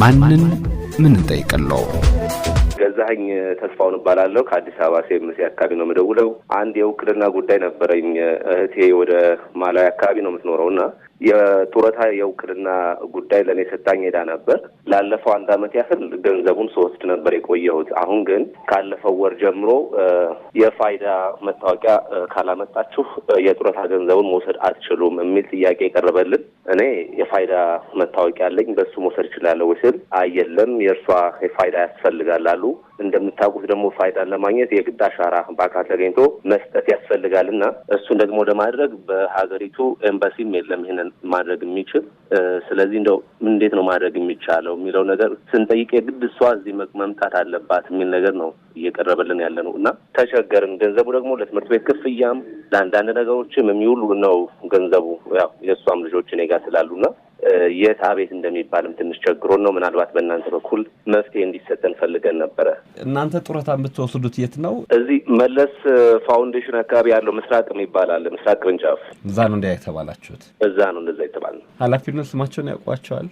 ማንን ምን እንጠይቀለው? ገዛኸኝ ተስፋውን እባላለሁ ከአዲስ አበባ ሴምሲ አካባቢ ነው የምደውለው። አንድ የውክልና ጉዳይ ነበረኝ። እህቴ ወደ ማላዊ አካባቢ ነው የምትኖረውና የጡረታ የውክልና ጉዳይ ለኔ ሰጣኝ ሄዳ ነበር። ላለፈው 1 አመት ያህል ገንዘቡን ስወስድ ነበር የቆየሁት። አሁን ግን ካለፈው ወር ጀምሮ የፋይዳ መታወቂያ ካላመጣችሁ የጡረታ ገንዘቡን መውሰድ አትችሉም የሚል ጥያቄ ቀረበልን። እኔ የፋይዳ መታወቂያ አለኝ በሱ መውሰድ እችላለሁ ወይስ አይደለም የእርሷ የፋይዳ ያስፈልጋል አሉ። እንደምታውቁት ደግሞ ፋይዳን ለማግኘት የግድ አሻራ በአካል ተገኝቶ መስጠት ያስፈልጋልና እሱን ደግሞ ለማድረግ በሀገሪቱ ኤምባሲም የለም ይሄንን ማድረግ የሚችል። ስለዚህ እንደው እንዴት ነው ማድረግ የሚቻለው የሚለው ነገር ስንጠይቅ የግድ እሷ እዚህ መምጣት አለባት የሚል ነገር ነው እየቀረበልን ያለነውና ተቸገርን። ገንዘቡ ደግሞ ለትምህርት ቤት ክፍያም ለአንዳንድ ነገሮችም የሚውሉ ነው ገንዘቡ። ያው የእሷም ልጆች እኔ ጋር ስላሉና የት አቤት እንደሚባልም ትንሽ ቸግሮን ነው። ምናልባት በእናንተ በኩል መፍትሄ እንዲሰጠን ፈልገን ነበረ። እናንተ ጡረታ የምትወስዱት የት ነው? እዚህ መለስ ፋውንዴሽን አካባቢ ያለው ምስራቅ የሚባል ምስራቅ ቅርንጫፍ እዛ ነው የተባላችሁት? እዛ ነው እንደዛ የተባለው። ኃላፊነት ስማቸውን ያውቋቸዋል?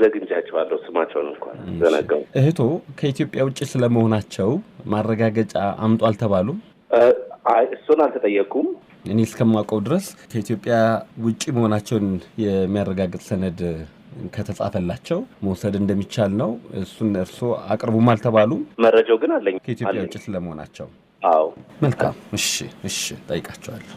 ዘግንጃቸዋለሁ ስማቸውን እንኳን ዘነጋው። እህቶ ከኢትዮጵያ ውጪ ስለመሆናቸው ማረጋገጫ አምጡ አልተባሉም? አይ እሱን አልተጠየቁም። እኔ እስከማውቀው ድረስ ከኢትዮጵያ ውጪ መሆናቸውን የሚያረጋግጥ ሰነድ ከተጻፈላቸው መውሰድ እንደሚቻል ነው። እሱን እርሶ አቅርቡም አልተባሉም? መረጃው ግን አለኝ ከኢትዮጵያ ውጪ ስለመሆናቸው። አዎ መልካም። እሺ ጠይቃቸዋለሁ።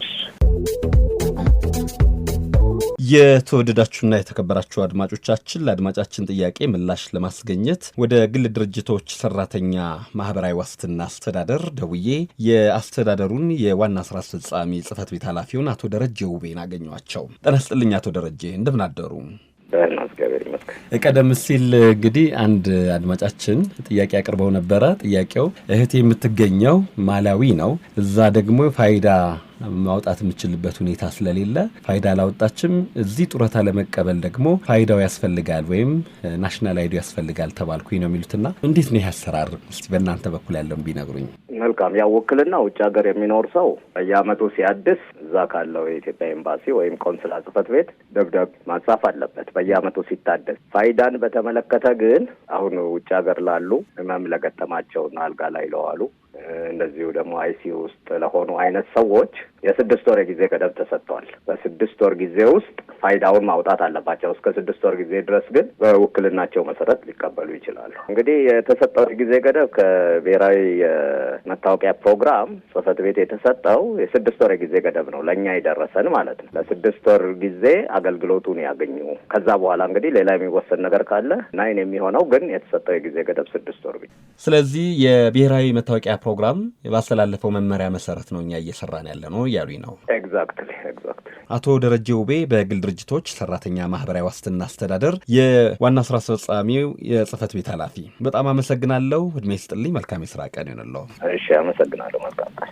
የተወደዳችሁና የተከበራችሁ አድማጮቻችን ለአድማጫችን ጥያቄ ምላሽ ለማስገኘት ወደ ግል ድርጅቶች ሰራተኛ ማህበራዊ ዋስትና አስተዳደር ደውዬ የአስተዳደሩን የዋና ስራ አስፈጻሚ ጽህፈት ቤት ኃላፊውን አቶ ደረጀ ውቤን አገኘኋቸው። ጤና ይስጥልኝ አቶ ደረጀ፣ እንደምን አደሩ? ቀደም ሲል እንግዲህ አንድ አድማጫችን ጥያቄ አቅርበው ነበረ። ጥያቄው እህቴ የምትገኘው ማላዊ ነው። እዛ ደግሞ ፋይዳ ማውጣት የምችልበት ሁኔታ ስለሌለ ፋይዳ አላወጣችም። እዚህ ጡረታ ለመቀበል ደግሞ ፋይዳው ያስፈልጋል ወይም ናሽናል አይዲ ያስፈልጋል ተባልኩኝ ነው የሚሉትና እንዴት ነው ያሰራር? እስቲ በእናንተ በኩል ያለውን ቢነግሩኝ። መልካም። ያው ውክልና ውጭ ሀገር የሚኖር ሰው በየአመቱ ሲያድስ እዛ ካለው የኢትዮጵያ ኤምባሲ ወይም ቆንስላ ጽህፈት ቤት ደብዳቤ ማጻፍ አለበት በየአመቱ ሲታደስ። ፋይዳን በተመለከተ ግን አሁን ውጭ ሀገር ላሉ ህመም ለገጠማቸውና አልጋ ላይ ለዋሉ እንደዚሁ ደግሞ አይሲዩ ውስጥ ለሆኑ አይነት ሰዎች የ6 ወር ጊዜ ገደብ ተሰጥቷል። በ6 ወር ጊዜ ውስጥ ፋይዳውን ማውጣት አለባቸው። እስከ 6 ወር ጊዜ ድረስ ግን በውክልናቸው መሰረት ሊቀበሉ ይችላሉ። እንግዲህ የተሰጠው ጊዜ ገደብ ከብሔራዊ መታወቂያ ፕሮግራም ጽህፈት ቤት የተሰጠው የ6 ወር ጊዜ ገደብ ነው፣ ለእኛ የደረሰን ማለት ነው። ለ6 ወር ጊዜ አገልግሎቱን ያገኙ። ከዛ በኋላ እንግዲህ ሌላ የሚወሰን ነገር ካለ ናይን የሚሆነው ግን የተሰጠው የጊዜ ገደብ 6 ወር ብቻ። ስለዚህ የብሔራዊ መታወቂያ ፕሮግራም ባስተላለፈው መመሪያ መሰረት ነው እኛ እየሰራን ያለ ነው ያሉኝ ነው። ኤግዛክትሊ። አቶ ደረጀ ውቤ በግል ድርጅቶች ሰራተኛ ማህበራዊ ዋስትና አስተዳደር የዋና ስራ አስፈጻሚው የጽህፈት ቤት ኃላፊ፣ በጣም አመሰግናለሁ። እድሜ ይስጥልኝ። መልካም የስራ ቀን ይሁንልዎ። እሺ፣ አመሰግናለሁ። መልካም ቀን።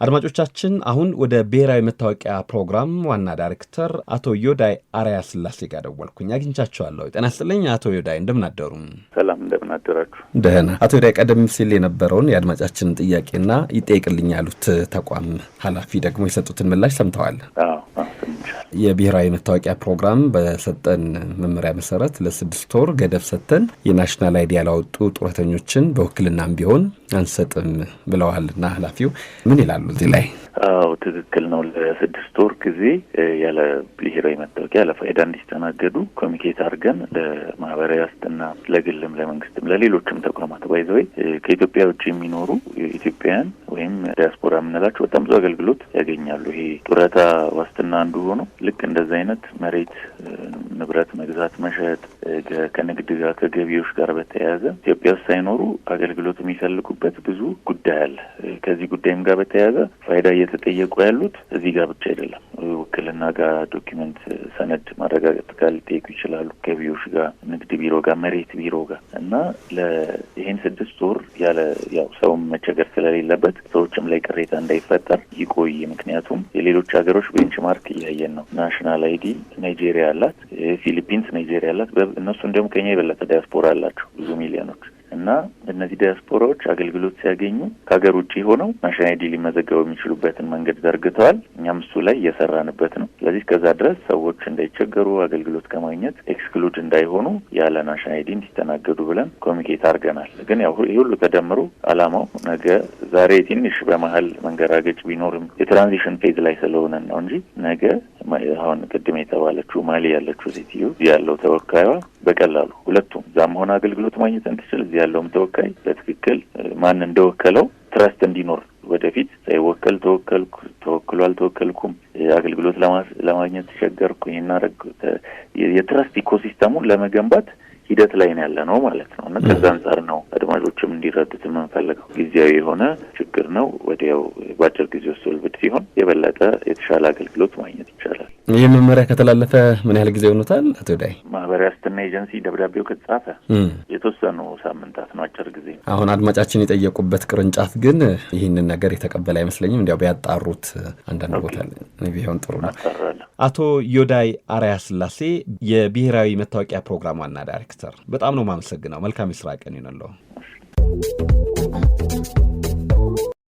አድማጮቻችን አሁን ወደ ብሔራዊ መታወቂያ ፕሮግራም ዋና ዳይሬክተር አቶ ዮዳይ አርአያ ስላሴ ጋር ደወልኩኝ። አግኝቻቸዋለሁ። ጤና ይስጥልኝ አቶ ዮዳይ፣ እንደምን አደሩ? ሰላም፣ እንደምን አደራችሁ? ደህና። አቶ ዮዳይ ቀደም ሲል የነበረውን የአድማጫችንን ጥያቄና ይጠይቅልኝ ያሉት ተቋም ኃላፊ ደግሞ የሰጡትን ምላሽ ሰምተዋል? አዎ። የብሔራዊ መታወቂያ ፕሮግራም በሰጠን መመሪያ መሰረት ለ6 ወር ገደብ ሰጥተን የናሽናል አይዲ ያላወጡ ጡረተኞችን በውክልናም ቢሆን አንሰጥም ብለዋልና ኃላፊው ምን ይላሉ እዚህ ላይ? አዎ ትክክል ነው። ለ6 ወር ጊዜ ያለ ብሔራዊ መታወቂያ ያለ ፋይዳ እንዲስተናገዱ ኮሚኒኬት አድርገን ለማህበራዊ ዋስትና ለግልም ለመንግስትም ለሌሎችም ተቋማት ባይዘይ ከኢትዮጵያ ውጭ የሚኖሩ ኢትዮጵያውያን ወይም ዲያስፖራ የምንላቸው በጣም ብዙ አገልግሎት ያገኛሉ። ይሄ ጡረታ ዋስትና አንዱ ሆኖ ልክ እንደዚህ አይነት መሬት ንብረት መግዛት መሸጥ ከንግድ ጋር ከገቢዎች ጋር በተያያዘ ኢትዮጵያ ውስጥ ሳይኖሩ አገልግሎት የሚፈልጉበት ብዙ ጉዳይ አለ። ከዚህ ጉዳይም ጋር በተያያዘ ፋይዳ እየተጠየቁ ያሉት እዚህ ጋር ብቻ አይደለም። ውክልና ጋር ዶክመንት ሰነድ ማረጋገጥ ጋር ሊጠይቁ ይችላሉ። ገቢዎች ጋር፣ ንግድ ቢሮ ጋር፣ መሬት ቢሮ ጋር እና ይሄን 6 ወር ያለ ያው ሰውም መቸገር ስለሌለበት ሰዎችም ላይ ቅሬታ እንዳይፈጠር ይቆይ። ምክንያቱም የሌሎች ሀገሮች ቤንችማርክ እያየን ነው። ናሽናል አይዲ ናይጄሪያ አላት፣ ፊሊፒንስ ናይጄሪያ አላት። እነሱ እንደውም ከኛ የበለጠ ዲያስፖራ አላቸው ብዙ ሚሊዮኖች እና እነዚህ ዲያስፖራዎች አገልግሎት ሲያገኙ ከሀገር ውጭ ሆነው ናሽናል አይዲ ሊመዘገቡ የሚችሉበትን መንገድ ዘርግተዋል። እኛም እሱ ላይ እየሰራንበት ነው። ስለዚህ እስከዛ ድረስ ሰዎች እንዳይቸገሩ፣ አገልግሎት ከማግኘት ኤክስክሉድ እንዳይሆኑ ያለ ናሽናል አይዲ እንዲስተናገዱ ብለን ኮሚኒኬት አድርገናል። ግን ያው ይህ ሁሉ ተደምሮ አላማው ነገ ዛሬ ትንሽ በመሀል መንገራገጭ ቢኖርም የትራንዚሽን ፌዝ ላይ ስለሆነ ነው እንጂ ነገ አሁን ቅድም የተባለችው ማሊ ያለችው ሴትዮ ያለው ተወካይዋ በቀላሉ ሁለቱም እዛም ሆነ አገልግሎት ማግኘት እንድትችል እዚህ ያለውም ተወካይ በትክክል ማን እንደወከለው ትረስት እንዲኖር ወደፊት ሳይወከል ተወክሎ አልተወከልኩም አገልግሎት ለማግኘት ተቸገርኩ ይናረግ የትረስት ኢኮሲስተሙን ለመገንባት ሂደት ላይ ያለ ነው ማለት ነው። እና ከዛ አንፃር ነው አድማጮችም እንዲረዱት የምንፈልገው። ጊዜያዊ የሆነ ችግር ነው። ወዲያው በአጭር ጊዜ ውስጥ ሶልቭድ ሲሆን የበለጠ የተሻለ አገልግሎት ማግኘት ይቻላል። ይህ መመሪያ ከተላለፈ ምን ያህል ጊዜ ሆኖታል አቶ ዳይ? ማህበራዊ ዋስትና ኤጀንሲ ደብዳቤው ከተጻፈ የተወሰኑ ሳምንታት ነው፣ አጭር ጊዜ። አሁን አድማጫችን የጠየቁበት ቅርንጫፍ ግን ይህንን ነገር የተቀበለ አይመስለኝም። እንዲያው ቢያጣሩት አንዳንድ ቦታ ቢሆን ጥሩ ነው። አቶ ዮዳይ አርአያ ስላሴ የብሔራዊ መታወቂያ ፕሮግራም ዋና ዳይሬክተር፣ በጣም ነው የማመሰግነው። መልካም የስራ ቀን ይሁንልዎ።